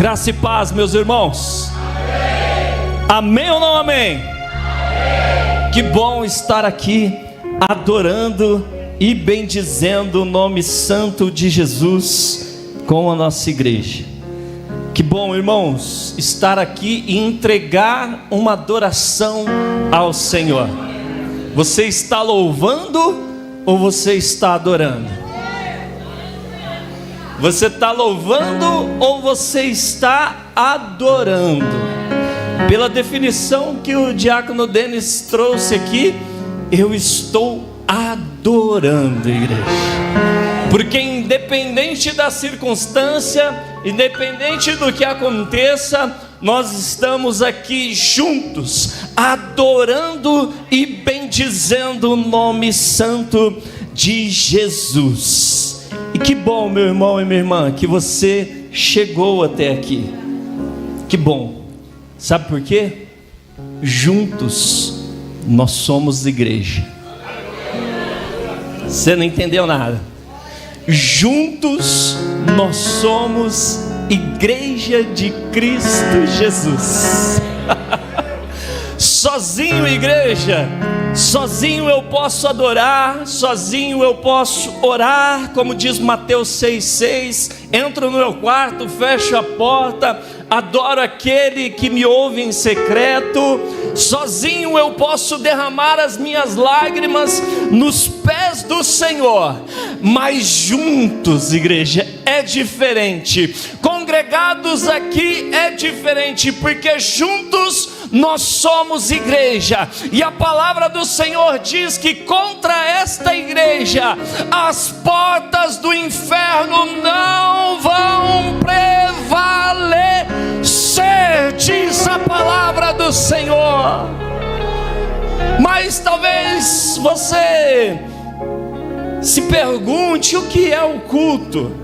Graça e paz, meus irmãos. Amém ou não amém? Que bom estar aqui adorando e bendizendo o nome santo de Jesus com a nossa igreja. Que bom, irmãos, estar aqui e entregar uma adoração ao Senhor. Você está louvando ou você está adorando? Você está louvando ou você está adorando? Pela definição que o diácono Denis trouxe aqui, eu estou adorando, igreja. Porque independente da circunstância, independente do que aconteça, nós estamos aqui juntos, adorando e bendizendo o nome santo de Jesus. E que bom, meu irmão e minha irmã, que você chegou até aqui. Que bom. Sabe por quê? Juntos nós somos igreja. Você não entendeu nada. Juntos nós somos igreja de Cristo Jesus. Sozinho, igreja, sozinho eu posso adorar, sozinho eu posso orar, como diz Mateus 6,6. Entro no meu quarto, fecho a porta, adoro aquele que me ouve em secreto. Sozinho eu posso derramar as minhas lágrimas nos pés do Senhor, mas juntos, igreja, é diferente. Congregados aqui é diferente, porque juntos nós somos igreja. E a palavra do Senhor diz que contra esta igreja as portas do inferno não vão prevalecer, diz a palavra do Senhor. Mas talvez você se pergunte: o que é o culto?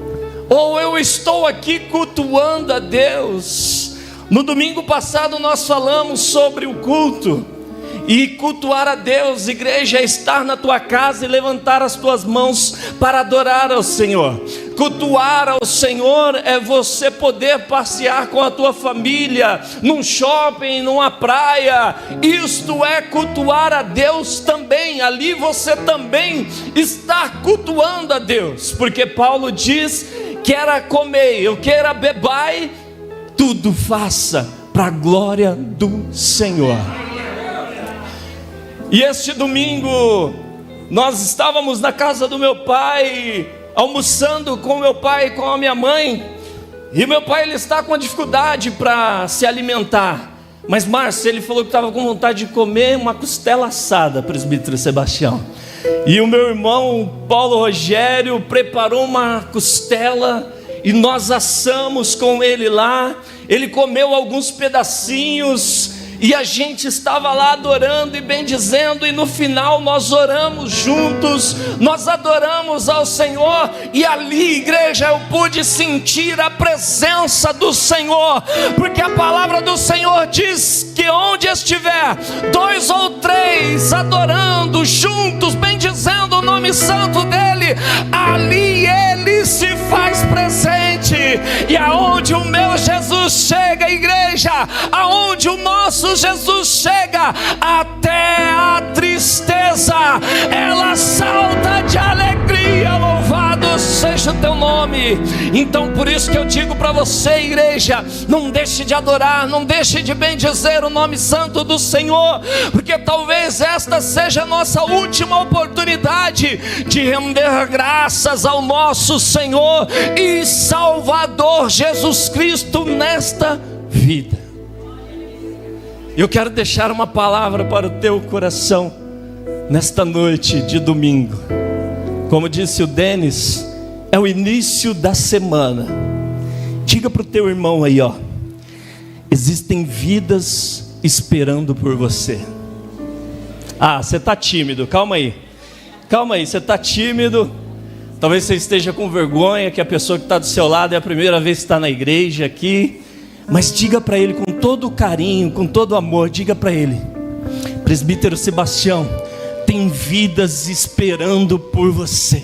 Ou eu estou aqui cultuando a Deus? No domingo passado nós falamos sobre o culto. E cultuar a Deus, igreja, é estar na tua casa e levantar as tuas mãos para adorar ao Senhor. Cultuar ao Senhor é você poder passear com a tua família num shopping, numa praia. Isto é cultuar a Deus também. Ali você também está cultuando a Deus, porque Paulo diz: quer comer, eu quero beber, tudo faça para a glória do Senhor. E este domingo nós estávamos na casa do meu pai, almoçando com meu pai e com a minha mãe. E meu pai, ele está com dificuldade para se alimentar. Mas Márcio, ele falou que estava com vontade de comer uma costela assada, presbítero Sebastião. E o meu irmão Paulo Rogério preparou uma costela e nós assamos com ele lá. Ele comeu alguns pedacinhos e a gente estava lá adorando e bendizendo, e no final nós oramos juntos, nós adoramos ao Senhor. E ali, igreja, eu pude sentir a presença do Senhor, porque a palavra do Senhor diz que onde estiver dois ou três adorando juntos, bendizendo o nome santo dele, ali ele se faz presente. E aonde o meu Jesus chega, igreja, aonde o nosso Jesus chega, até a tristeza ela salta de alegria. Louvado seja o teu nome. Então por isso que eu digo para você, igreja, não deixe de adorar, não deixe de bendizer o nome santo do Senhor, porque talvez esta seja a nossa última oportunidade de render graças ao nosso Senhor e Salvador Jesus Cristo nesta vida. Eu quero deixar uma palavra para o teu coração nesta noite de domingo. Como disse o Denis, é o início da semana. Diga para o teu irmão aí, ó: existem vidas esperando por você. Ah, você está tímido, calma aí, você está tímido. Talvez você esteja com vergonha que a pessoa que está do seu lado é a primeira vez que está na igreja aqui. Mas diga para ele com todo carinho, com todo amor, diga para ele: presbítero Sebastião, tem vidas esperando por você.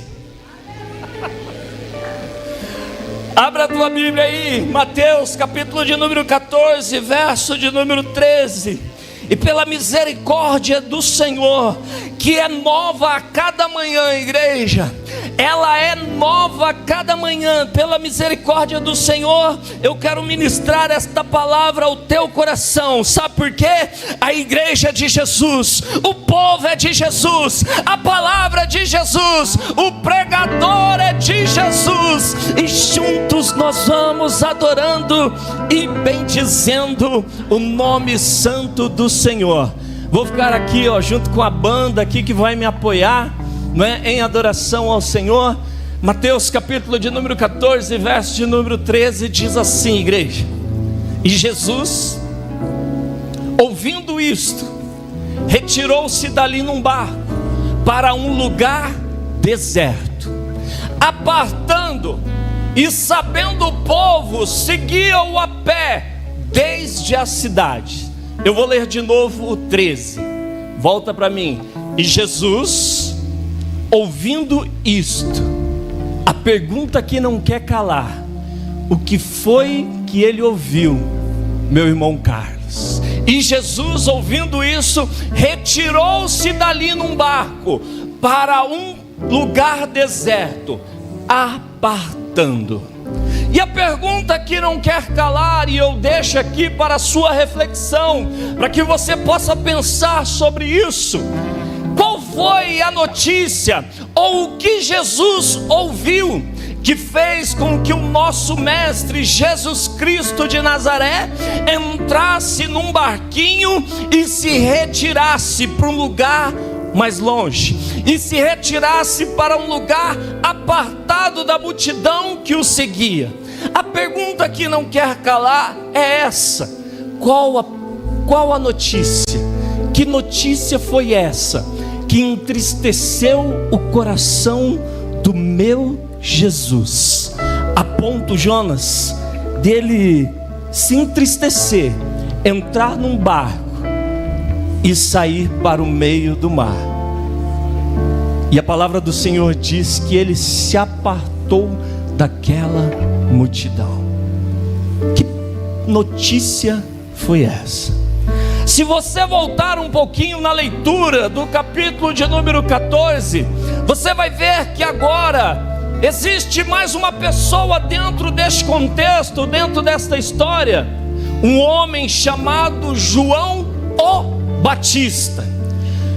Abra a tua Bíblia aí, Mateus capítulo de número 14, verso de número 13. E pela misericórdia do Senhor, que é nova a cada manhã, igreja, ela é nova a cada manhã, pela misericórdia do Senhor, eu quero ministrar esta palavra ao teu coração. Sabe por quê? A igreja é de Jesus, o povo é de Jesus, a palavra é de Jesus, o pregador é de Jesus, e juntos nós vamos adorando e bendizendo o nome santo do Senhor. Vou ficar aqui, junto com a banda aqui que vai me apoiar, em adoração ao Senhor. Mateus capítulo de número 14, verso de número 13, diz assim, igreja: e Jesus, ouvindo isto, retirou-se dali num barco para um lugar deserto, apartando, e sabendo o povo, seguia-o a pé desde a cidade. Eu vou ler de novo o 13, volta para mim. E Jesus, ouvindo isto, a pergunta que não quer calar: o que foi que ele ouviu, meu irmão Carlos? E Jesus, ouvindo isso, retirou-se dali num barco para um lugar deserto, apartando. E a pergunta que não quer calar, e eu deixo aqui para a sua reflexão, para que você possa pensar sobre isso: qual foi a notícia, ou o que Jesus ouviu, que fez com que o nosso mestre Jesus Cristo de Nazaré entrasse num barquinho e se retirasse para um lugar mais longe, e se retirasse para um lugar apartado da multidão que o seguia? A pergunta que não quer calar é essa: qual a notícia? Que notícia foi essa que entristeceu o coração do meu Jesus, a ponto, Jonas, dele se entristecer, entrar num barco e sair para o meio do mar? E a palavra do Senhor diz que ele se apartou daquela multidão. Que notícia foi essa? Se você voltar um pouquinho na leitura do capítulo de número 14, você vai ver que agora existe mais uma pessoa dentro deste contexto, dentro desta história, um homem chamado João o Batista.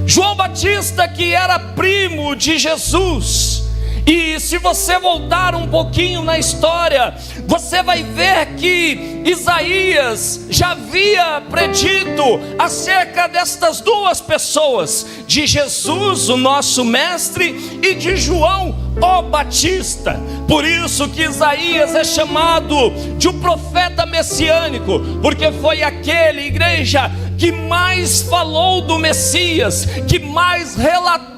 João Batista, que era primo de Jesus. E se você voltar um pouquinho na história, você vai ver que Isaías já havia predito acerca destas duas pessoas, de Jesus, o nosso mestre, e de João o Batista. Por isso que Isaías é chamado de um profeta messiânico, porque foi aquele, igreja, que mais falou do Messias, que mais relatou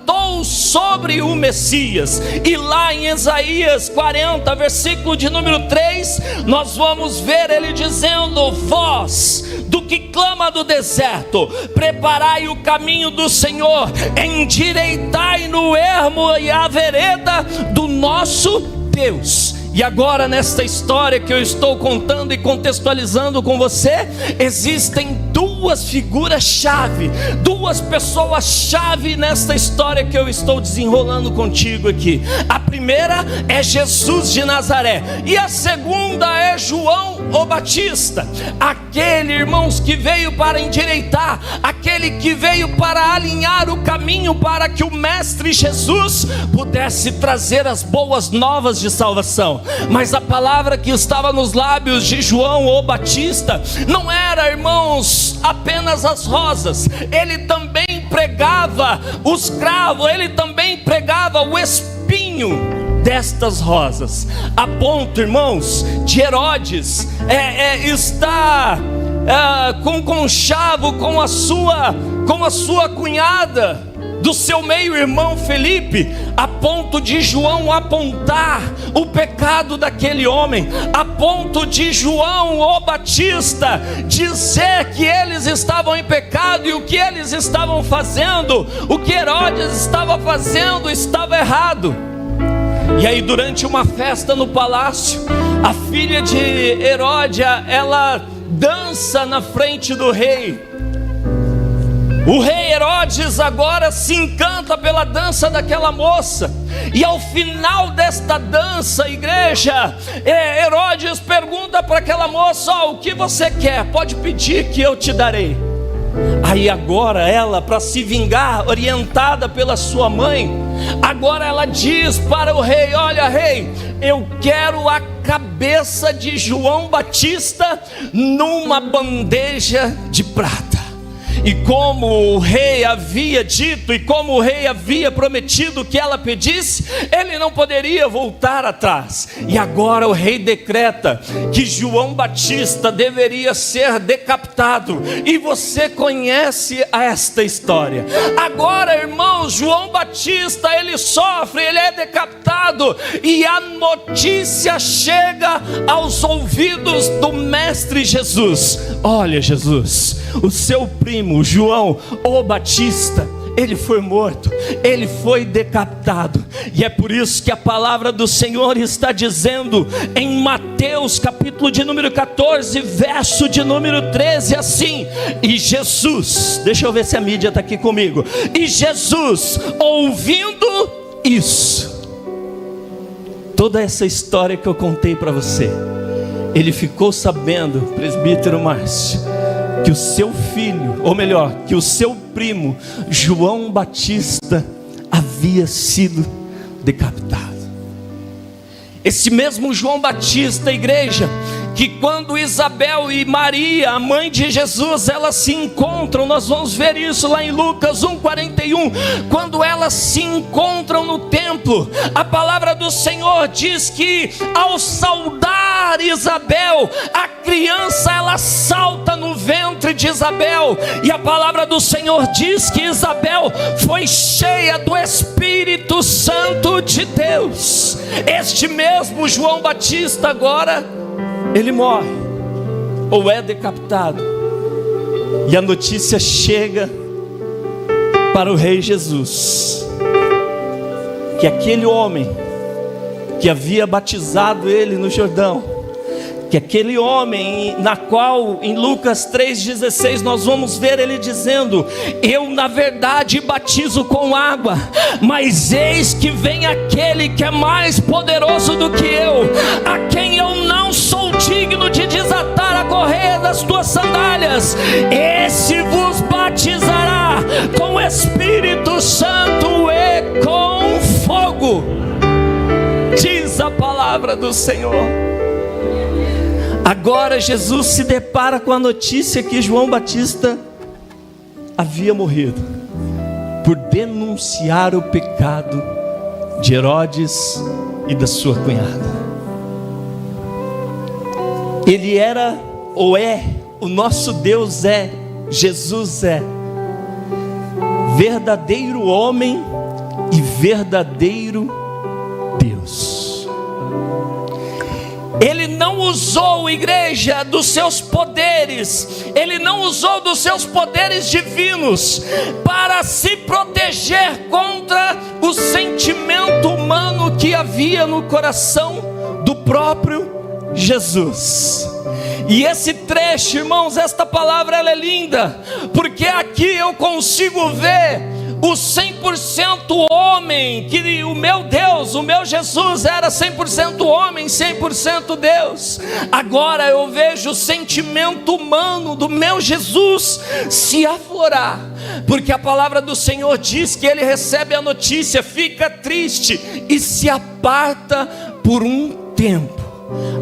sobre o Messias. E lá em Isaías 40, versículo de número 3, nós vamos ver ele dizendo: voz do que clama do deserto, preparai o caminho do Senhor, endireitai no ermo e a vereda do nosso Deus. E agora, nesta história que eu estou contando e contextualizando com você, existem duas figuras-chave, duas pessoas-chave nesta história que eu estou desenrolando contigo aqui. A primeira é Jesus de Nazaré, e a segunda é João o Batista. Aquele, irmãos, que veio para endireitar, aquele que veio para alinhar o caminho para que o Mestre Jesus pudesse trazer as boas novas de salvação. Mas a palavra que estava nos lábios de João o Batista não era, irmãos, apenas as rosas. Ele também pregava os cravos, ele também pregava o espinho destas rosas, a ponto, irmãos, de Herodes estar com conchavo com a sua cunhada do seu meio-irmão Felipe, a ponto de João apontar o pecado daquele homem, a ponto de João o Batista dizer que eles estavam em pecado e o que eles estavam fazendo, o que Herodes estava fazendo, estava errado. E aí, durante uma festa no palácio, A filha de Heródia, ela dança na frente do rei. O rei Herodes agora se encanta pela dança daquela moça. E ao final desta dança, igreja, Herodes pergunta para aquela moça: o que você quer? Pode pedir que eu te darei. Aí agora ela, para se vingar, orientada pela sua mãe, agora ela diz para o rei: olha, rei, eu quero a cabeça de João Batista numa bandeja de prata. E como o rei havia dito, e como o rei havia prometido que ela pedisse, ele não poderia voltar atrás. E agora o rei decreta que João Batista deveria ser decapitado. E você conhece esta história. Agora, irmãos, João Batista, ele sofre, ele é decapitado. E a notícia chega aos ouvidos do mestre Jesus: olha, Jesus, o seu primo João, o Batista, ele foi morto, ele foi decapitado. E é por isso que a palavra do Senhor está dizendo em Mateus capítulo de número 14, verso de número 13, assim: e Jesus, deixa eu ver se a mídia está aqui comigo, e Jesus, ouvindo isso, toda essa história que eu contei para você, ele ficou sabendo, presbítero Márcio, que o seu filho, ou melhor, que o seu primo João Batista havia sido decapitado. Esse mesmo João Batista, igreja, que quando Isabel e Maria, a mãe de Jesus, elas se encontram, nós vamos ver isso lá em Lucas 1:41, quando elas se encontram no templo, a palavra do Senhor diz que ao saudar Isabel, a criança ela salta no ventre de Isabel, e a palavra do Senhor diz que Isabel foi cheia do Espírito Santo de Deus. Este mesmo João Batista agora, ele morre, ou é decapitado, e a notícia chega para o rei Jesus, que aquele homem que havia batizado ele no Jordão, que aquele homem na qual em Lucas 3,16 nós vamos ver ele dizendo: eu na verdade batizo com água, mas eis que vem aquele que é mais poderoso do que eu, a quem eu não sou digno de desatar a correia das tuas sandálias. Esse vos batizará com o Espírito Santo e com fogo, diz a palavra do Senhor. Agora Jesus se depara com a notícia que João Batista havia morrido por denunciar o pecado de Herodes e da sua cunhada. Ele era, ou é, o nosso Deus é, Jesus é verdadeiro homem e verdadeiro Deus. Ele não usou, igreja, dos seus poderes, ele não usou dos seus poderes divinos para se proteger contra o sentimento humano que havia no coração do próprio Jesus. E esse trecho, irmãos, esta palavra ela é linda, porque aqui eu consigo ver o 100% homem, que o meu Deus, o meu Jesus era 100% homem, 100% Deus. Agora eu vejo o sentimento humano do meu Jesus se aflorar, porque a palavra do Senhor diz que ele recebe a notícia, fica triste e se aparta por um tempo.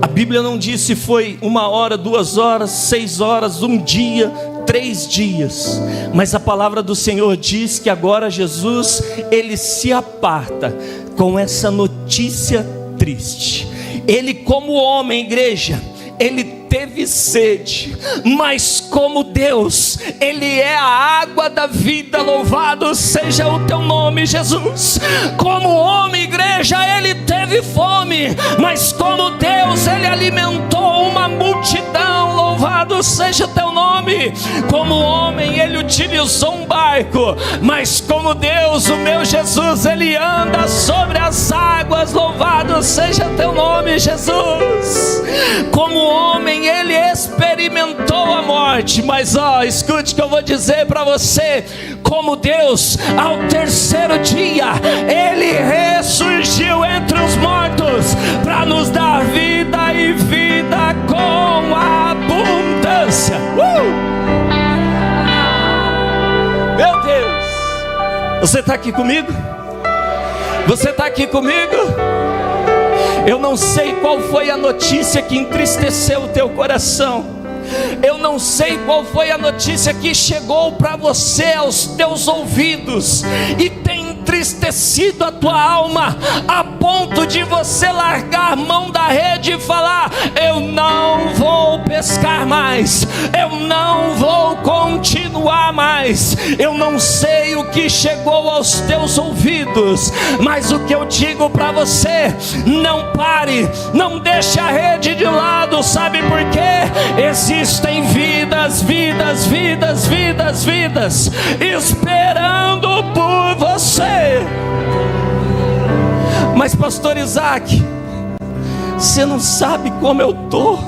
A Bíblia não diz se foi 1 hora, 2 horas, 6 horas, 1 dia, 3 dias, mas a palavra do Senhor diz que agora Jesus, ele se aparta com essa notícia triste. Ele, como homem, igreja, ele teve sede, mas como Deus, ele é a água da vida. Louvado seja o teu nome, Jesus. Como homem, igreja, ele teve fome, mas como Deus, ele alimentou uma multidão. Louvado seja o teu nome, nome. Como homem ele utilizou um barco, mas como Deus, o meu Jesus, ele anda sobre as águas. Louvado seja teu nome, Jesus. Como homem ele experimentou a morte, mas escute o que eu vou dizer para você. Como Deus, ao terceiro dia ele ressurgiu entre os mortos para nos dar vida e vida com abundância. Meu Deus, você está aqui comigo? Você está aqui comigo? Eu não sei qual foi a notícia que entristeceu o teu coração. Eu não sei qual foi a notícia que chegou para você aos teus ouvidos e tem entristecido a tua alma a ponto de você largar a mão da rede e falar: eu não vou pescar mais, eu não vou continuar mais. Eu não sei o que chegou aos teus ouvidos, mas o que eu digo para você: não pare, não deixe a rede de lado. Sabe por quê? Existem vidas esperando por você. Mas pastor Isaac, você não sabe como eu tô.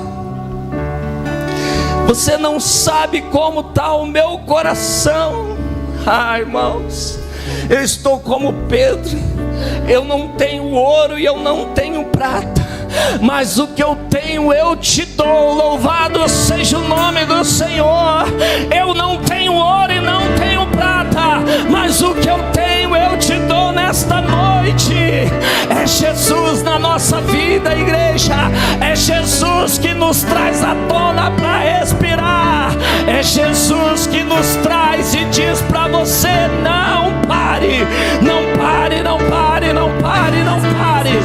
Você não sabe como está o meu coração. Irmãos, eu estou como Pedro. Eu não tenho ouro e eu não tenho prata, mas o que eu tenho eu te dou. Louvado seja o nome do Senhor. Eu não tenho ouro e não tenho prata, mas o que eu tenho eu te dou nesta noite. É Jesus na nossa vida, igreja. É Jesus que nos traz à tona para respirar. É Jesus que nos traz e diz para você: não pare, não pare, não pare, não pare, não pare.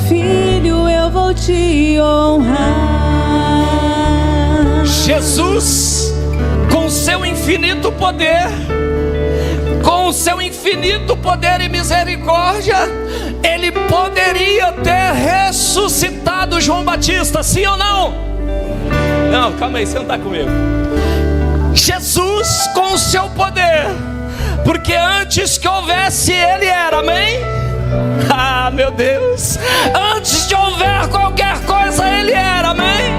Filho, eu vou te honrar. Jesus, com seu infinito poder, com seu infinito poder e misericórdia, ele poderia ter ressuscitado João Batista, sim ou não? Não, calma aí, você não está comigo. Jesus, com o seu poder, porque antes que houvesse ele era, amém? Meu Deus, antes de houver qualquer coisa ele era, amém?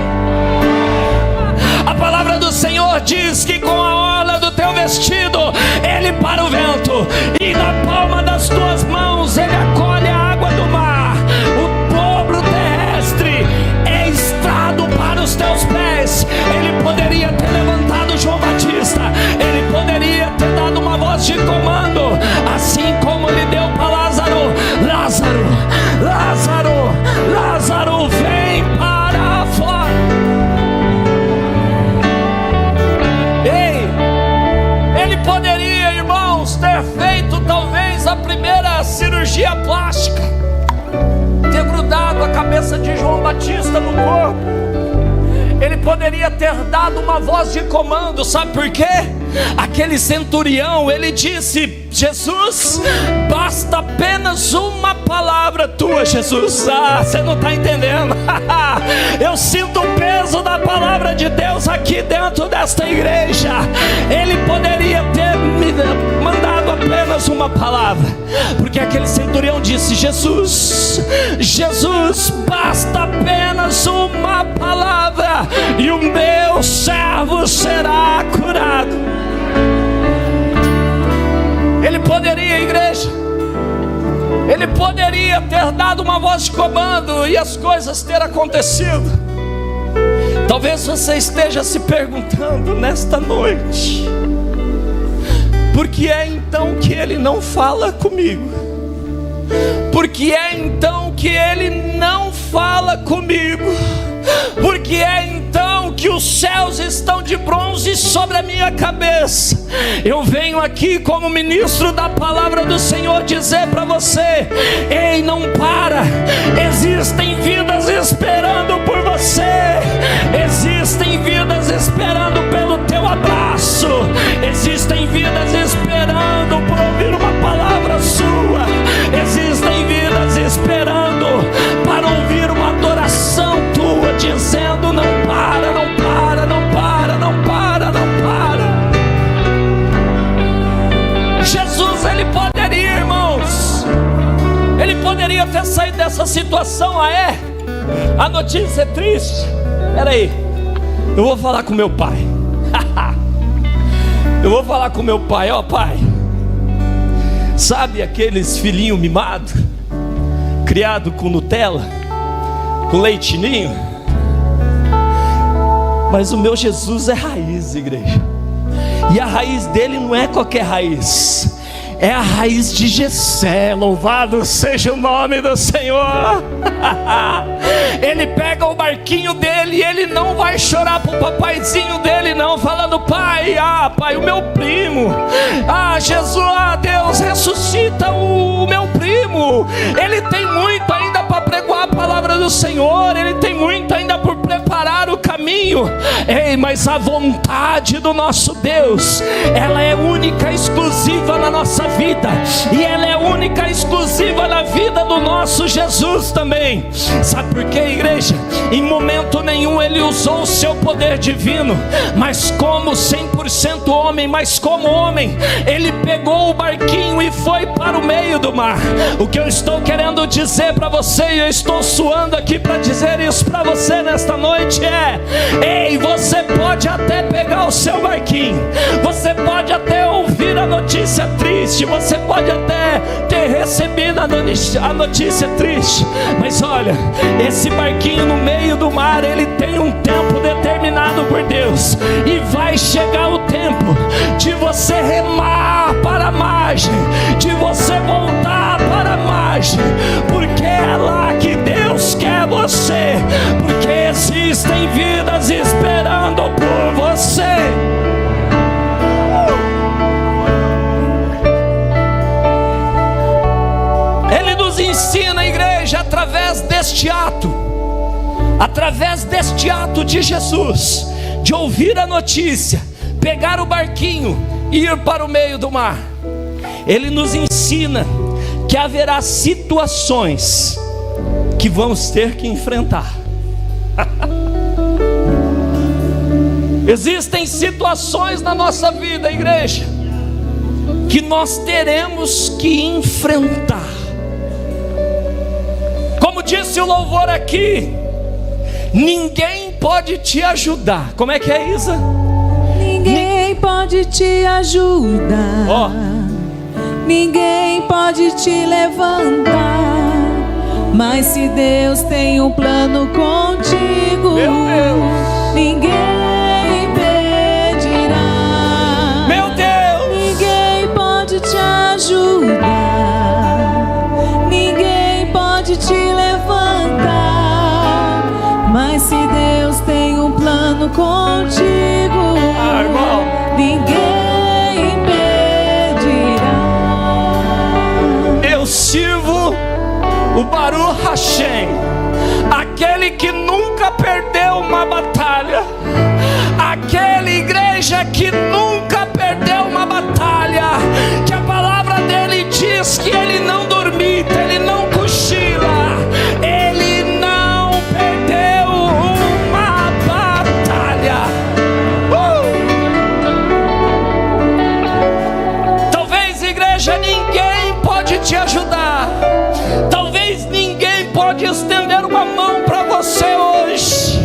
A palavra do Senhor diz que com a orla do teu vestido ele para o vento, e na palma das tuas mãos ele acolhe a água do mar. O dobro terrestre é estrado para os teus pés. Ele poderia ter levantado João Batista, ele poderia ter dado uma voz de comando, assim como ele deu para Lázaro: Lázaro, Lázaro, Lázaro, vem para fora. Ei, ele poderia, irmãos, ter feito talvez a primeira cirurgia plástica, ter grudado a cabeça de João Batista no corpo. Ele poderia ter dado uma voz de comando, sabe por quê? Aquele centurião, ele disse: Jesus, basta apenas uma palavra tua, Jesus. Você não está entendendo. Eu sinto o peso da palavra de Deus aqui dentro desta igreja. Ele poderia ter me mandado apenas uma palavra, porque aquele centurião disse: Jesus, Jesus, basta apenas uma palavra e o meu servo será curado. Ele poderia, igreja, ele poderia ter dado uma voz de comando e as coisas ter acontecido. Talvez você esteja se perguntando nesta noite: por que é então que Ele não fala comigo? Por que é então que Ele não fala comigo? Por que é então que os céus estão de bronze sobre a minha cabeça? Eu venho aqui como ministro da palavra do Senhor dizer para você: ei, não para. Existem vidas esperando por você. Existem vidas esperando pelo teu abraço. Existem vidas esperando por ouvir uma palavra sua. Existem vidas esperando para ouvir uma adoração tua, dizendo: não para, não para, não para, não para, não para. Jesus, Ele poderia, irmãos, Ele poderia ter saído dessa situação. Ah, é? A notícia é triste. Espera aí, eu vou falar com meu pai. Eu vou falar com meu pai. Ó, pai, sabe aqueles filhinhos mimados, criado com Nutella, com leite ninho? Mas o meu Jesus é raiz, igreja. E a raiz dele não é qualquer raiz, é a raiz de Jessé. Louvado seja o nome do Senhor. Ele pega o barquinho dele e ele não vai chorar pro papaizinho dele não, falando: pai, pai, o meu primo, Jesus, Deus, ressuscita o meu primo. Ele tem muito ainda para pregoar a palavra do Senhor, ele tem muito ainda por preparar o caminho. Ei, mas a vontade do nosso Deus, ela é única, exclusiva na nossa vida, e ela é única, exclusiva na vida do nosso Jesus também. Sabe por quê, igreja? Em momento nenhum ele usou o seu poder divino, mas como 100% homem, mas como homem, ele pegou o barquinho e foi para o meio do mar. O que eu estou querendo dizer para você, e eu estou suando aqui para dizer isso para você nesta noite, é: ei, você pode até pegar o seu barquinho, você pode até ouvir a notícia triste, você pode até ter recebido a notícia triste, mas olha, esse barquinho no meio do mar, ele tem um tempo determinado por Deus, e vai chegar o tempo de você remar para a margem, de você voltar para a margem, porque é lá que Deus quer você, porque existem vidas esperando por você. Ele nos ensina, igreja, através deste ato de Jesus, de ouvir a notícia, pegar o barquinho e ir para o meio do mar. Ele nos ensina que haverá situações que vamos ter que enfrentar. Existem situações na nossa vida, igreja, que nós teremos que enfrentar. Como disse o louvor aqui, ninguém pode te ajudar. Como é que é, Isa? Ninguém pode te ajudar. Ninguém pode te levantar. Mas se Deus tem um plano contigo, meu Deus, ninguém impedirá. Meu Deus, ninguém pode te ajudar. Ninguém pode te levantar. Mas se Deus tem um plano contigo, irmão, ninguém impedirá. Eu sirvo o Baruch Hashem, aquele que nunca perdeu uma batalha, aquele, igreja, que nunca perdeu uma batalha, que a palavra dele diz que ele não dormita, ele não cochila, ele não perdeu uma batalha. Talvez, igreja, ninguém pode te ajudar, talvez ninguém pode estender uma mão para você hoje,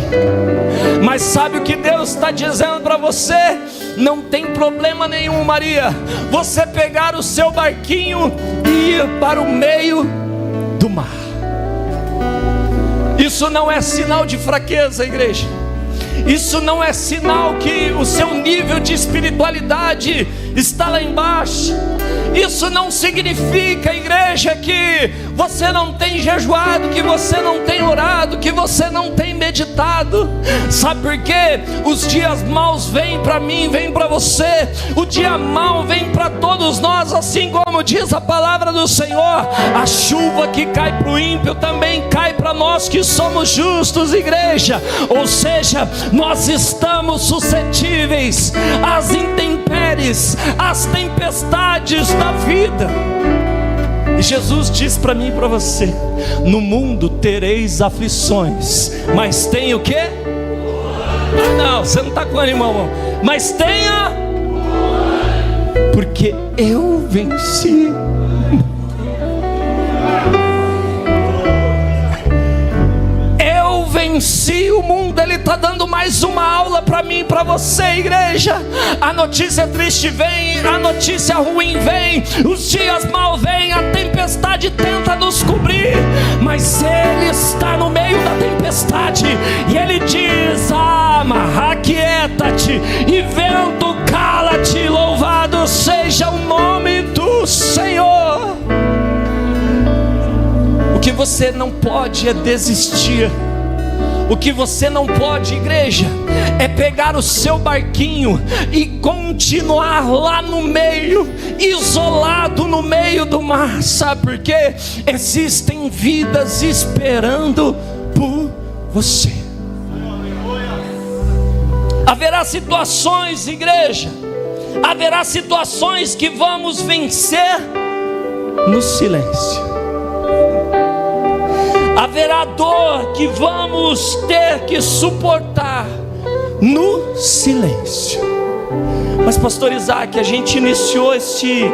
mas sabe o que Deus está dizendo para você? Não tem problema nenhum, Maria, você pegar o seu barquinho e ir para o meio do mar. Isso não é sinal de fraqueza, igreja. Isso não é sinal que o seu nível de espiritualidade está lá embaixo. Isso não significa, igreja, que você não tem jejuado, que você não tem orado, que você não tem meditado. Sabe por quê? Os dias maus vêm para mim, vêm para você. O dia mau vem para todos nós, assim como diz a palavra do Senhor. A chuva que cai para o ímpio também cai para nós que somos justos, igreja. Ou seja, nós estamos suscetíveis às intempéries, às tempestades da vida. E Jesus diz para mim e para você: no mundo tereis aflições, mas tem o quê? Não, você não está com animal, mas tenha, porque eu venci. Venci o mundo. Ele está dando mais uma aula para mim e para você, igreja. A notícia triste vem, a notícia ruim vem, os dias mal vêm, a tempestade tenta nos cobrir, mas Ele está no meio da tempestade e Ele diz: alma, aquieta-te, e vento, cala-te, louvado seja o nome do Senhor. O que você não pode é desistir. O que você não pode, igreja, é pegar o seu barquinho e continuar lá no meio, isolado no meio do mar. Sabe por quê? Existem vidas esperando por você. Haverá situações, igreja, haverá situações que vamos vencer no silêncio. Haverá dor que vamos ter que suportar no silêncio. Mas pastor Isaac, a gente iniciou este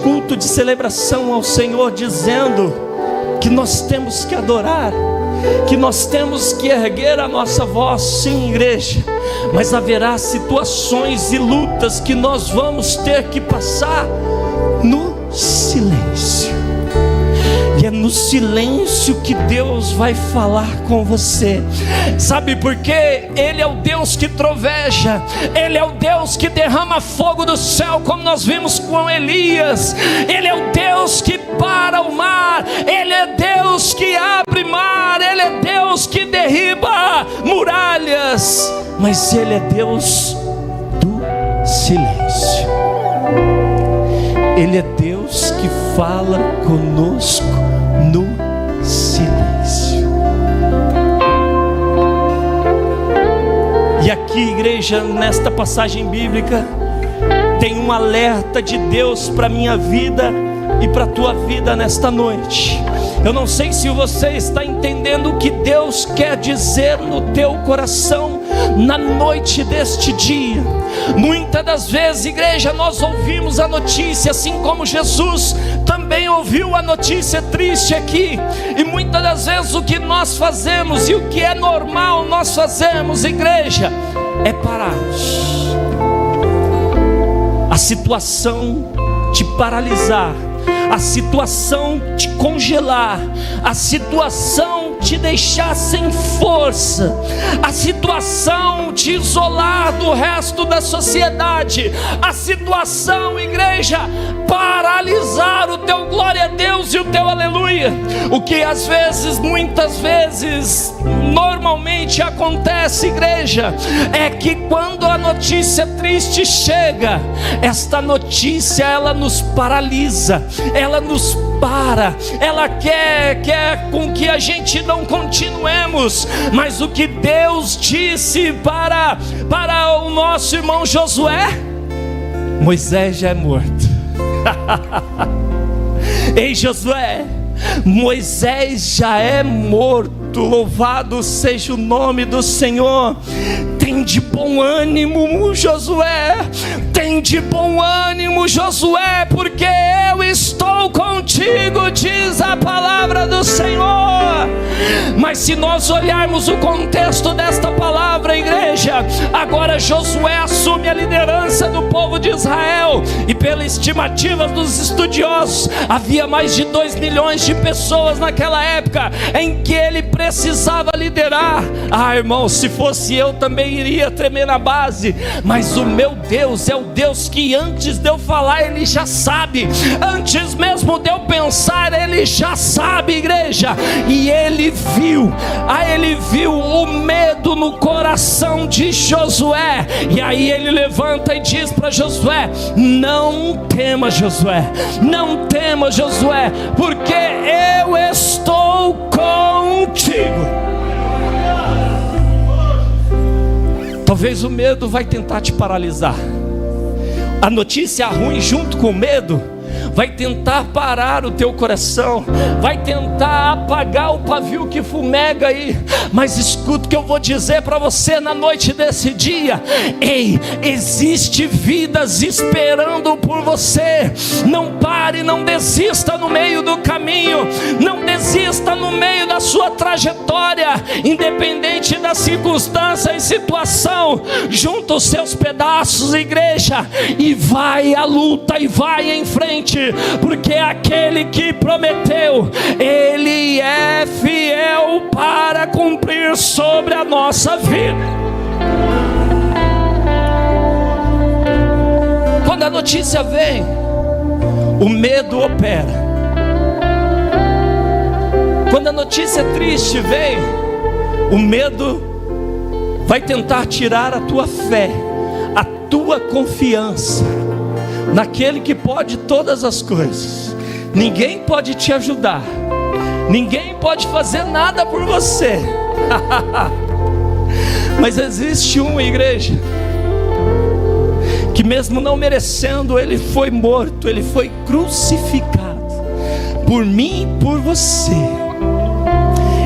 culto de celebração ao Senhor dizendo que nós temos que adorar, que nós temos que erguer a nossa voz. Sim, igreja, mas haverá situações e lutas que nós vamos ter que passar no silêncio. E é no silêncio que Deus vai falar com você. Sabe por quê? Ele é o Deus que troveja, Ele é o Deus que derrama fogo do céu, como nós vimos com Elias. Ele é o Deus que para o mar, Ele é Deus que abre mar, Ele é Deus que derriba muralhas, mas Ele é Deus do silêncio. Ele é Deus que fala conosco no silêncio. E aqui, igreja, nesta passagem bíblica, tem um alerta de Deus para a minha vida e para a tua vida nesta noite. Eu não sei se você está entendendo o que Deus quer dizer no teu coração na noite deste dia. Muitas das vezes, igreja, nós ouvimos a notícia, assim como Jesus também ouviu a notícia triste aqui. E muitas das vezes o que nós fazemos e o que é normal nós fazemos, igreja, é parar. A situação te paralisar, a situação te congelar, a situação te deixar sem força, a situação te isolar do resto da sociedade, a situação, igreja, paralisar o teu glória a Deus e o teu aleluia. O que às vezes, muitas vezes, normalmente acontece, igreja, é que quando a notícia triste chega, esta notícia ela nos paralisa, ela nos para, ela quer com que a gente não continuemos. Mas o que Deus disse para o nosso irmão Josué: Moisés já é morto. Ei, Josué, Moisés já é morto. Louvado seja o nome do Senhor. Tem de bom ânimo, Josué. Tem de bom ânimo, Josué, porque eu estou contigo, diz a palavra do Senhor. Mas se nós olharmos o contexto desta palavra, igreja, igreja. Agora Josué assume a liderança do povo de Israel, e pela estimativa dos estudiosos, havia mais de 2 milhões de pessoas naquela época em que ele precisava liderar. Irmão, se fosse eu também iria tremer na base, mas o meu Deus é o Deus que antes de eu falar Ele já sabe, antes mesmo de eu pensar Ele já sabe, igreja. E Ele viu o medo no coração de Josué, e aí Ele levanta e diz para Josué: não tema, Josué, não tema, Josué, porque eu estou contigo. Talvez o medo vai tentar te paralisar. A notícia ruim junto com o medo vai tentar parar o teu coração, vai tentar apagar o pavio que fumega aí. Mas escuta o que eu vou dizer para você na noite desse dia: ei, existe vidas esperando por você. Não pare, não desista no meio do caminho, não desista no meio da sua trajetória, independente da circunstância e situação. Junta os seus pedaços, igreja, e vai à luta, e vai em frente, porque aquele que prometeu, Ele é fiel para cumprir sobre a nossa vida. Quando a notícia vem, o medo opera. Quando a notícia triste vem, o medo vai tentar tirar a tua fé, a tua confiança naquele que pode todas as coisas. Ninguém pode te ajudar, ninguém pode fazer nada por você. Mas existe uma igreja que mesmo não merecendo, Ele foi morto, Ele foi crucificado por mim e por você.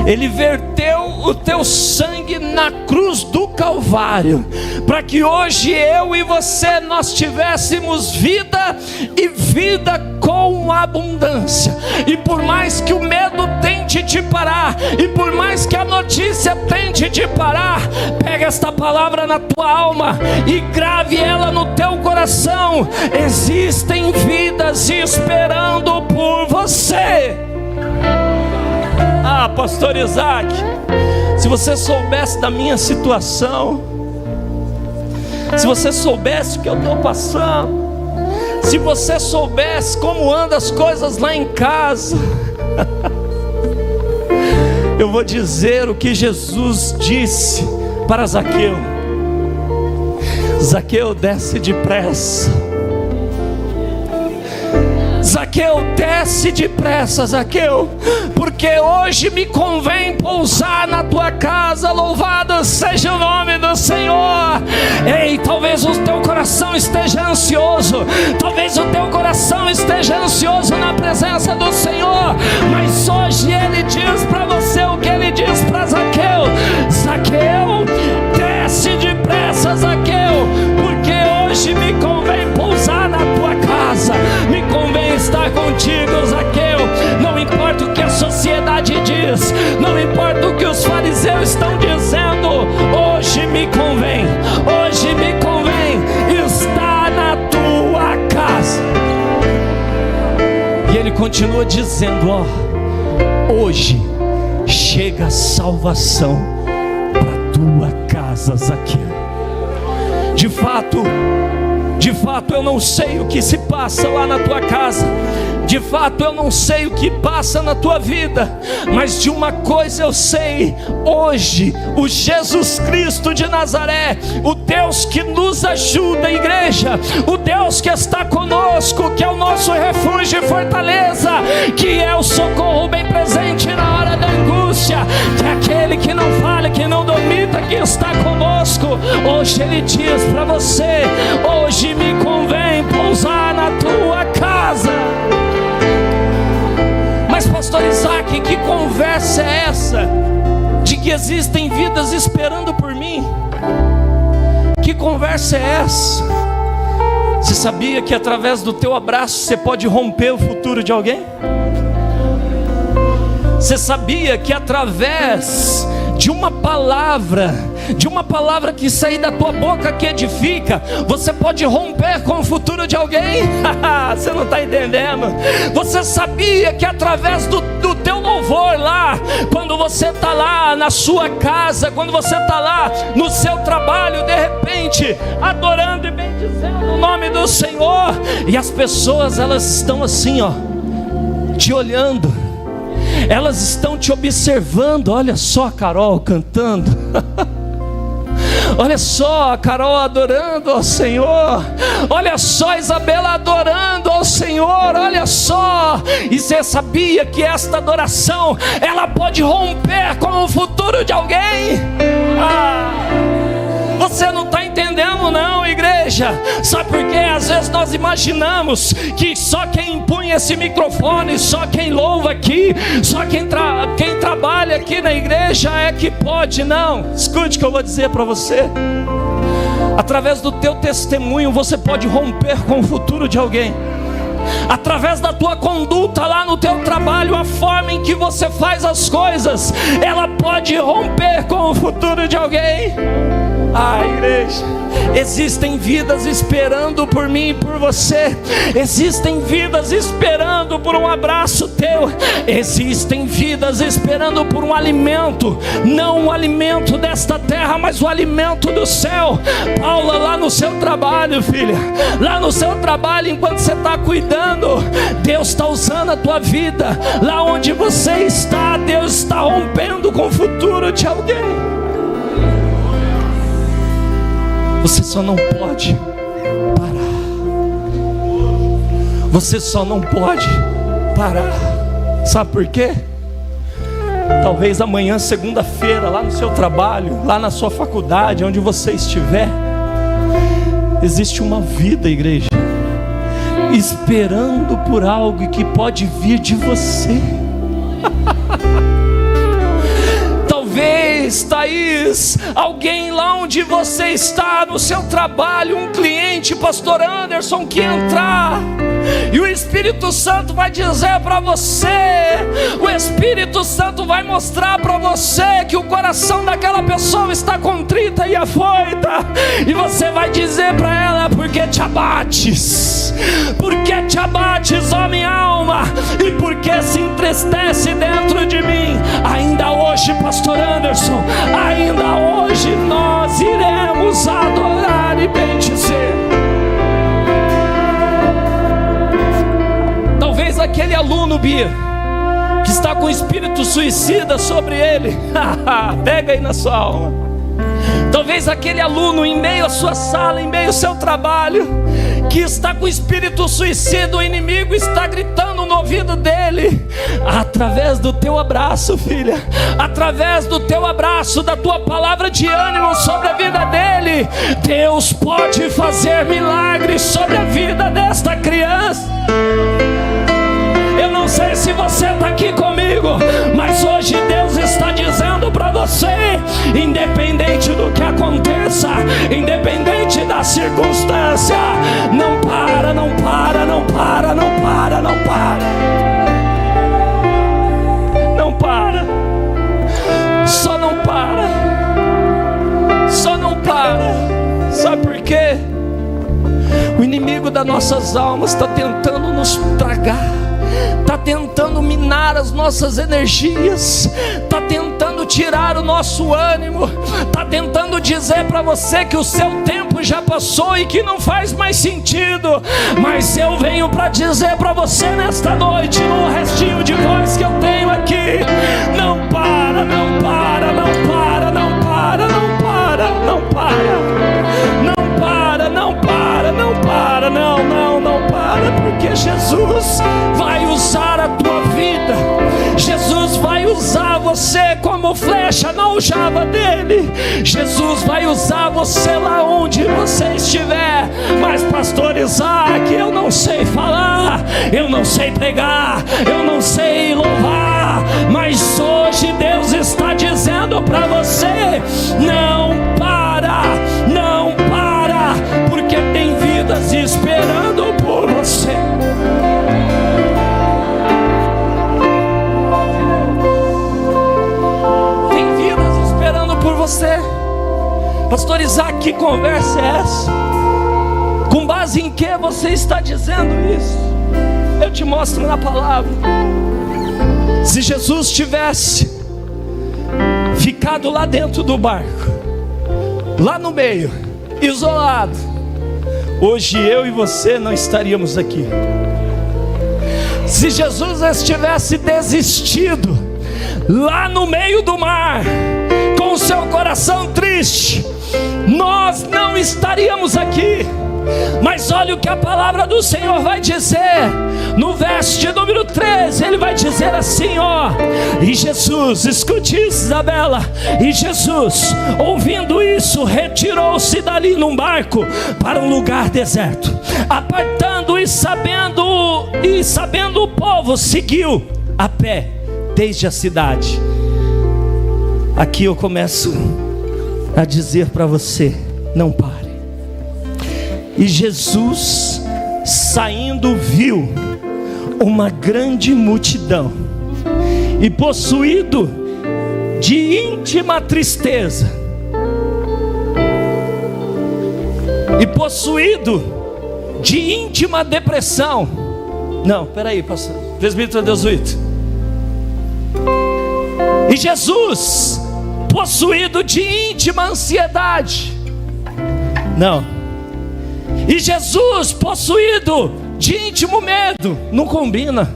Ele verteu o teu sangue na cruz do Calvário, para que hoje eu e você nós tivéssemos vida, e vida com abundância. E por mais que o medo tente te parar, e por mais que a notícia tente te parar, pega esta palavra na tua alma e grave ela no teu coração: existem vidas esperando por você. Pastor Isaac, se você soubesse da minha situação, se você soubesse o que eu estou passando, se você soubesse como andam as coisas lá em casa, eu vou dizer o que Jesus disse para Zaqueu: Zaqueu, desce depressa. Zaqueu, desce depressa, Zaqueu, porque hoje me convém pousar na tua casa. Louvado seja o nome do Senhor. Ei, talvez o teu coração esteja ansioso, talvez o teu coração esteja ansioso na presença do Senhor, mas hoje Ele diz para você o que Ele diz para Zaqueu: Zaqueu, desce depressa, Zaqueu, porque hoje me convém pousar na tua casa, me convém estar contigo, Zaqueu. Não importa o que a sociedade diz, não importa o que os fariseus estão dizendo, hoje me convém estar na tua casa. E ele continua dizendo: hoje chega a salvação para tua casa, Zaqueu. De fato eu não sei o que se passa lá na tua casa, de fato eu não sei o que passa na tua vida, mas de uma coisa eu sei: hoje o Jesus Cristo de Nazaré, o Deus que nos ajuda, igreja, o Deus que está conosco, que é o nosso refúgio e fortaleza, que é o socorro bem presente na hora da angústia, que é aquele que não falha, que não dormita, que está conosco. Hoje Ele diz para você: hoje me convém pousar na tua casa. Mas pastor Isaac, que conversa é essa de que existem vidas esperando por mim? Que conversa é essa? Você sabia que através do teu abraço você pode romper o futuro de alguém? Você sabia que através de uma palavra de uma palavra que sair da tua boca que edifica, você pode romper com o futuro de alguém. Você não está entendendo? Você sabia que através do teu louvor lá, quando você está lá na sua casa, quando você está lá no seu trabalho, de repente adorando e bendizendo o nome do Senhor, e as pessoas, elas estão assim, ó, te olhando, elas estão te observando. Olha só a Carol cantando. Olha só a Carol adorando ao Senhor. Olha só a Isabela adorando ao Senhor. Olha só. E você sabia que esta adoração, ela pode romper com o futuro de alguém? Você não está entendendo não, igreja. Sabe por quê? Às vezes nós imaginamos que só quem impunha esse microfone, só quem louva aqui, só quem trabalha aqui na igreja é que pode. Não, escute o que eu vou dizer para você. Através do teu testemunho você pode romper com o futuro de alguém. Através da tua conduta lá no teu trabalho, a forma em que você faz as coisas, ela pode romper com o futuro de alguém. Igreja, existem vidas esperando por mim e por você. Existem vidas esperando por um abraço teu. Existem vidas esperando por um alimento, não o alimento desta terra, mas o alimento do céu. Paula, lá no seu trabalho, filha, lá no seu trabalho, enquanto você está cuidando, Deus está usando a tua vida. Lá onde você está, Deus está rompendo com o futuro de alguém. Você só não pode parar. Você só não pode parar. Sabe por quê? Talvez amanhã, segunda-feira, lá no seu trabalho, lá na sua faculdade, onde você estiver, existe uma vida, igreja, esperando por algo que pode vir de você. Talvez, Thaís, alguém lá onde você está, no seu trabalho, um cliente, pastor Anderson, que entrar, e o Espírito Santo vai dizer para você, o Espírito Santo vai mostrar para você que o coração daquela pessoa está contrita e afoita, e você vai dizer para ela: por que te abates? Por que te abates, ó minha alma? E por que se entristece dentro de mim? Ainda hoje, pastor Anderson, ainda hoje nós iremos adorar e bendizer. Talvez aquele aluno, Bia, que está com o espírito suicida sobre ele, pega aí na sua alma. Talvez aquele aluno em meio à sua sala, em meio ao seu trabalho, que está com o espírito suicida, o inimigo está gritando no ouvido dele. Através do teu abraço, filha, através do teu abraço, da tua palavra de ânimo sobre a vida dele, Deus pode fazer milagres sobre a vida desta criança. Eu não sei se você está aqui comigo, mas hoje Deus está dizendo para você: independente do que aconteça, independente da circunstância, não para, não para, não para, não para, não para. Não para. Só não para. Só não para. Sabe por quê? O inimigo das nossas almas está tentando nos tragar, está tentando minar as nossas energias, está tentando tirar o nosso ânimo, está tentando dizer para você que o seu tempo já passou e que não faz mais sentido. Mas eu venho para dizer para você nesta noite, no restinho de voz que eu tenho aqui: não para, não para, não para, não para, não para, não para, não para, não para, não para, não para, porque Jesus vai usar a tua vida. Jesus vai usar você como flecha na aljava dele. Jesus vai usar você lá onde você estiver. Mas pastor Isaac, eu não sei falar, eu não sei pregar, eu não sei louvar, mas hoje Deus está dizendo para você: não para, não para, porque tem vidas esperando por você. Tem vidas esperando por você. Pastor Isaac, que conversa é essa? Com base em que você está dizendo isso? Eu te mostro na palavra. Se Jesus tivesse ficado lá dentro do barco, lá no meio, isolado, hoje eu e você não estaríamos aqui. Se Jesus estivesse desistido lá no meio do mar, com o seu coração triste, nós não estaríamos aqui. Mas olha o que a palavra do Senhor vai dizer no verso de número 13. Ele vai dizer assim, ó: e Jesus, escute isso, Isabela. E Jesus, ouvindo isso, retirou-se dali num barco para um lugar deserto, apartando e sabendo o povo, seguiu a pé desde a cidade. Aqui eu começo a dizer para você: não pare. E Jesus, saindo, viu uma grande multidão, e possuído de íntima tristeza, e possuído de íntima depressão. Não, peraí, pastor, presbítero Deosuíto. E Jesus, possuído de íntima ansiedade. Não. E Jesus, possuído de íntimo medo. Não combina.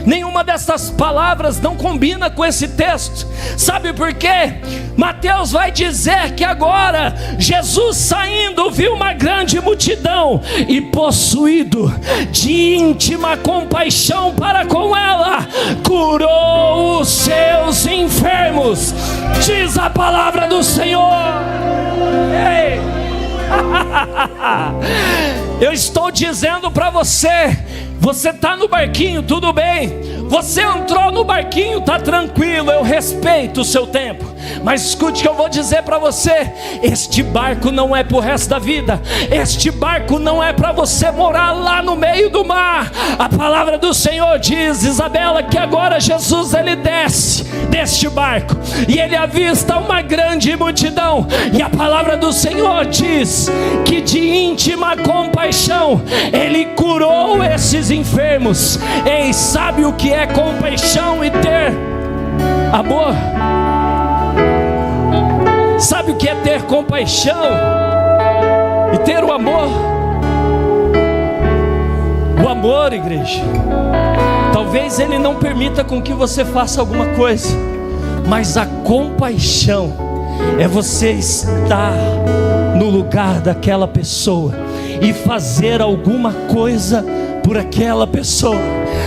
Nenhuma dessas palavras não combina com esse texto. Sabe por quê? Mateus vai dizer que agora Jesus, saindo, viu uma grande multidão, e possuído de íntima compaixão para com ela, curou os seus enfermos. Diz a palavra do Senhor. Ei! Eu estou dizendo para você: você está no barquinho, tudo bem. Você entrou no barquinho, está tranquilo, eu respeito o seu tempo. Mas escute o que eu vou dizer para você: este barco não é para o resto da vida. Este barco não é para você morar lá no meio do mar. A palavra do Senhor diz, Isabela, que agora Jesus, ele desce deste barco e ele avista uma grande multidão. E a palavra do Senhor diz que de íntima compaixão ele curou esses enfermos. Ei, sabe o que é compaixão e ter amor? Sabe o que é ter compaixão e ter o amor? O amor, igreja, talvez ele não permita com que você faça alguma coisa, mas a compaixão é você estar no lugar daquela pessoa e fazer alguma coisa por aquela pessoa.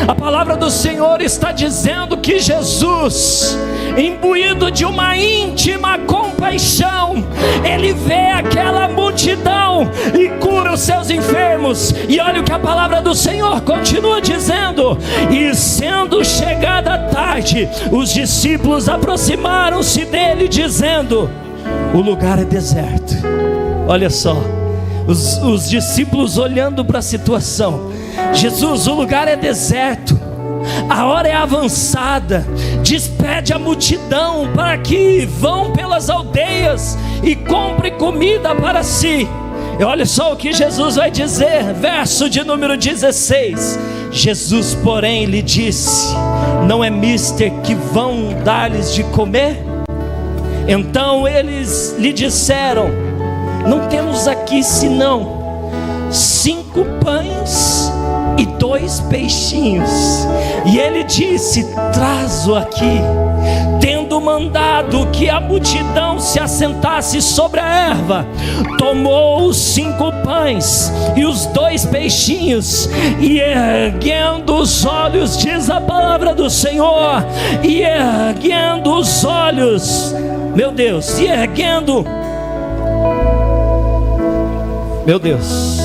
A palavra do Senhor está dizendo que Jesus, imbuído de uma íntima compaixão, ele vê aquela multidão e cura os seus enfermos. E olha o que a palavra do Senhor continua dizendo: e sendo chegada a tarde, os discípulos aproximaram-se dele, dizendo: o lugar é deserto. Olha só, os discípulos olhando para a situação. Jesus, o lugar é deserto, a hora é avançada, despede a multidão para que vão pelas aldeias e comprem comida para si. E olha só o que Jesus vai dizer, verso de número 16. Jesus, porém, lhe disse: não é mister que vão dar-lhes de comer? Então eles lhe disseram: não temos aqui senão 5 pães e 2 peixinhos. E ele disse: traze-o aqui. Tendo mandado que a multidão se assentasse sobre a erva, tomou os 5 pães e os 2 peixinhos, e erguendo os olhos, diz a palavra do Senhor, e erguendo os olhos, meu Deus, e erguendo, meu Deus.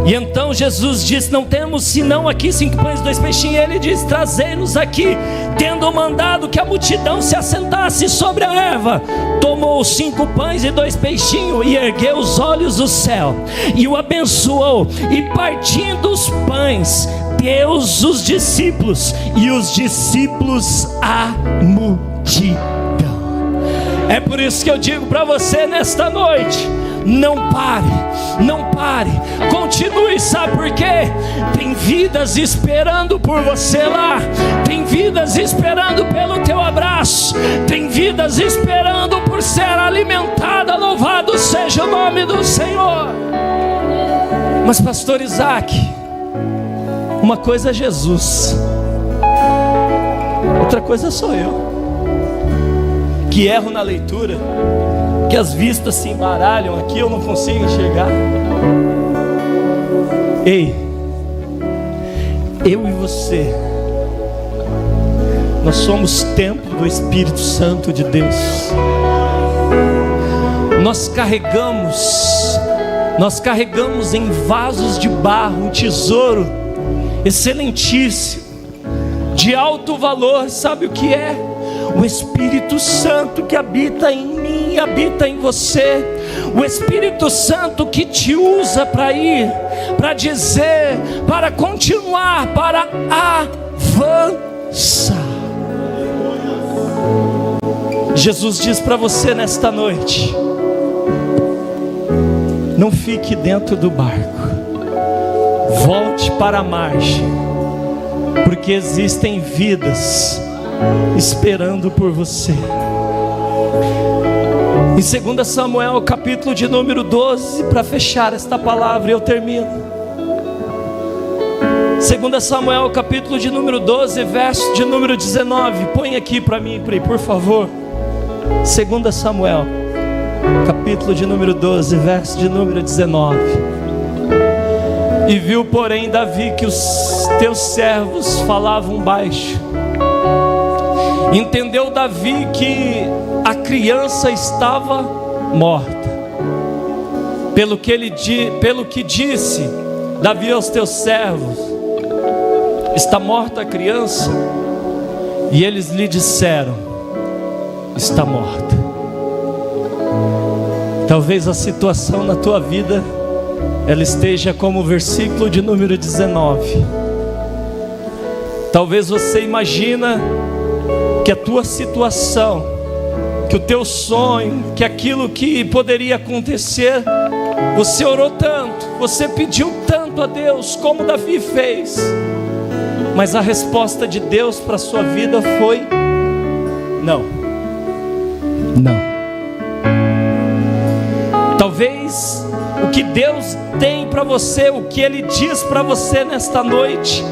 E então Jesus disse: não temos senão aqui 5 pães e 2 peixinhos. E ele diz: trazei-nos aqui. Tendo mandado que a multidão se assentasse sobre a erva, tomou os 5 pães e 2 peixinhos, e ergueu os olhos do céu, e o abençoou, e partindo os pães, deu os discípulos, e os discípulos a multidão. É por isso que eu digo para você nesta noite: não pare, não pare, continue. Sabe por quê? Tem vidas esperando por você lá, tem vidas esperando pelo teu abraço, tem vidas esperando por ser alimentada. Louvado seja o nome do Senhor. Mas pastor Isaac, uma coisa é Jesus, outra coisa sou eu, que erro na leitura, que as vistas se embaralham aqui, eu não consigo enxergar. Ei, eu e você, nós somos templo do Espírito Santo de Deus. Nós carregamos em vasos de barro um tesouro excelentíssimo, de alto valor. Sabe o que é? O Espírito Santo que habita em mim, habita em você. O Espírito Santo que te usa para ir, para dizer, para continuar, para avançar. Jesus diz para você nesta noite: não fique dentro do barco, volte para a margem, porque existem vidas esperando por você. Em 2 Samuel, capítulo de número 12, para fechar esta palavra, eu termino. 2 Samuel, capítulo de número 12, verso de número 19. Põe aqui para mim, por favor. 2 Samuel, capítulo de número 12, verso de número 19. E viu, porém, Davi que os teus servos falavam baixo. Entendeu Davi que a criança estava morta. Pelo que disse Davi aos teus servos: está morta a criança? E eles lhe disseram: está morta. Talvez a situação na tua vida, ela esteja como o versículo de número 19. Talvez você imagina que a tua situação, que o teu sonho, que aquilo que poderia acontecer, você orou tanto, você pediu tanto a Deus, como Davi fez, mas a resposta de Deus para a sua vida foi: não, não. Talvez o que Deus tem para você, o que Ele diz para você nesta noite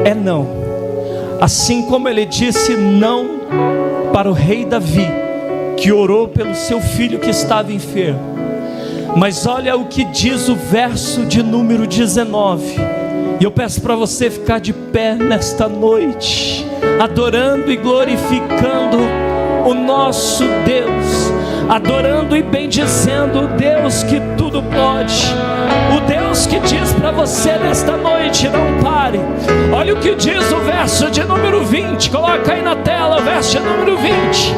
é não. Assim como Ele disse não para o rei Davi, que orou pelo seu filho que estava enfermo. Mas olha o que diz o verso de número 19. E eu peço para você ficar de pé nesta noite, adorando e glorificando o nosso Deus, adorando e bendizendo o Deus que tudo pode, o Deus que diz para você nesta noite: não pare. Olha o que diz o verso de número 20, coloca aí na tela o verso de número 20.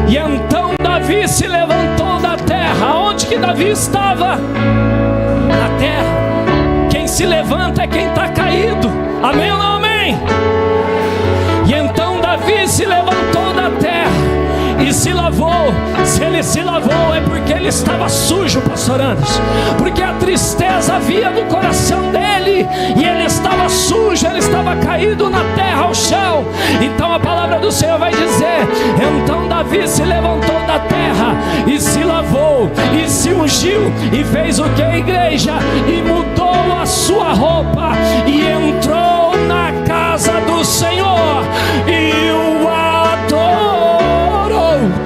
E então Davi se levantou da terra. Onde que Davi estava? Na terra. Quem se levanta é quem está caído. Amém ou não amém? E então Davi se levantou da terra e se lavou. Se ele se lavou é porque ele estava sujo, pastor Anderson, porque a tristeza havia no coração dele e ele estava sujo, ele estava caído na terra, ao chão. Então a palavra do Senhor vai dizer: então Davi se levantou da terra e se lavou e se ungiu e fez o que, igreja? E mudou a sua roupa e entrou na casa do Senhor e o adorou.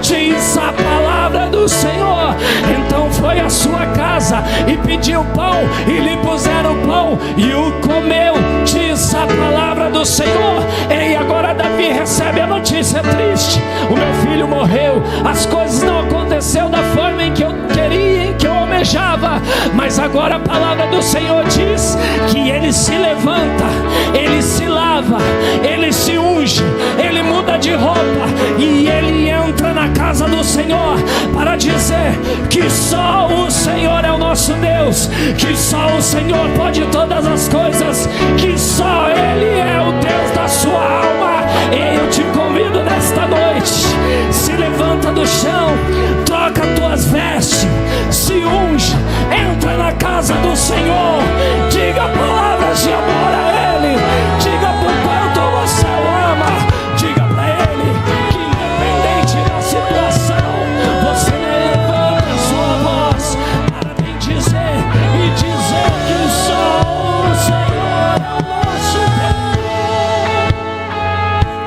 Diz a palavra do Senhor. Então foi à sua casa e pediu pão, e lhe puseram pão e o comeu. Diz a palavra do Senhor. E agora Davi recebe a notícia triste: o meu filho morreu, as coisas não aconteceram da forma em que eu queria, em que eu almejava. Mas agora a palavra do Senhor diz que ele se levanta, ele se lava, ele se unge, ele muda de roupa e ele entra na casa do Senhor para dizer que só o Senhor é o nosso Deus, que só o Senhor pode todas as coisas, que só Ele é o Deus da sua alma. E eu te convido nesta noite: se levanta do chão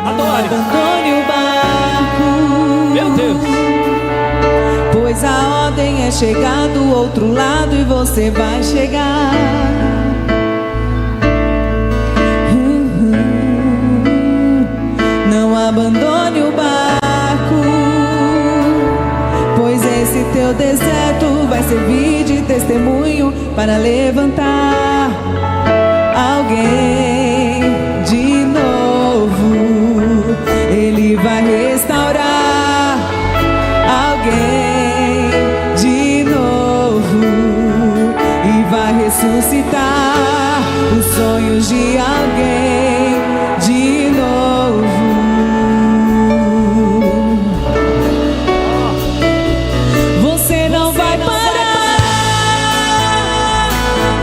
Adore. Abandone o barco, Meu Deus. pois a ordem é chegar do outro lado e você vai chegar. Não abandone o barco, pois esse teu deserto vai servir de testemunho para levantar alguém de novo. Ele vai restaurar alguém de novo e vai ressuscitar os sonhos de alguém de novo. Você não vai parar,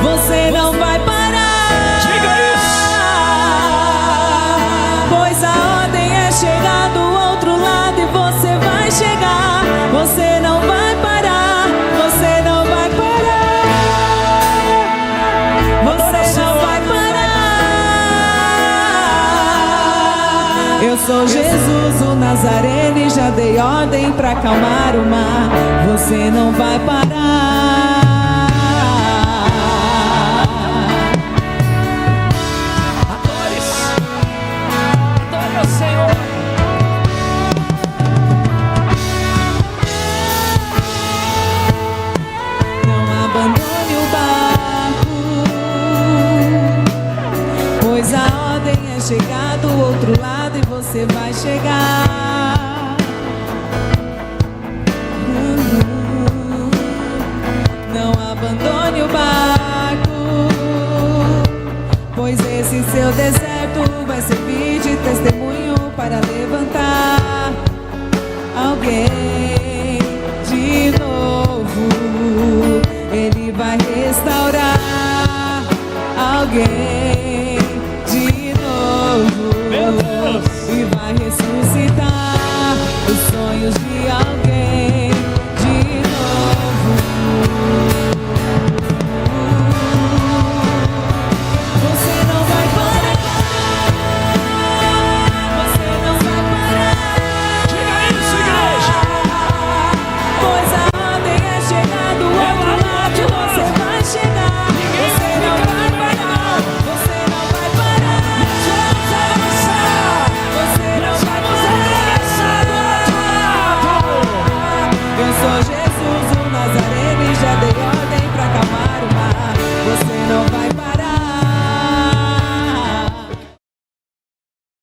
você não vai parar. Diga isso. Pois a ordem é chegar do outro lado e você vai chegar. Você não vai parar, você não vai parar, você não vai parar. Eu sou Jesus, o Nazareno, e já dei ordem pra acalmar o mar. Você não vai parar. Adore ao Senhor. Não abandone o barco, pois a ordem é chegar do outro lado e você vai chegar. Não abandone o barco, pois esse seu deserto vai servir de testemunho para levantar alguém de novo. Ele vai restaurar alguém de novo. Meu Deus. E vai ressuscitar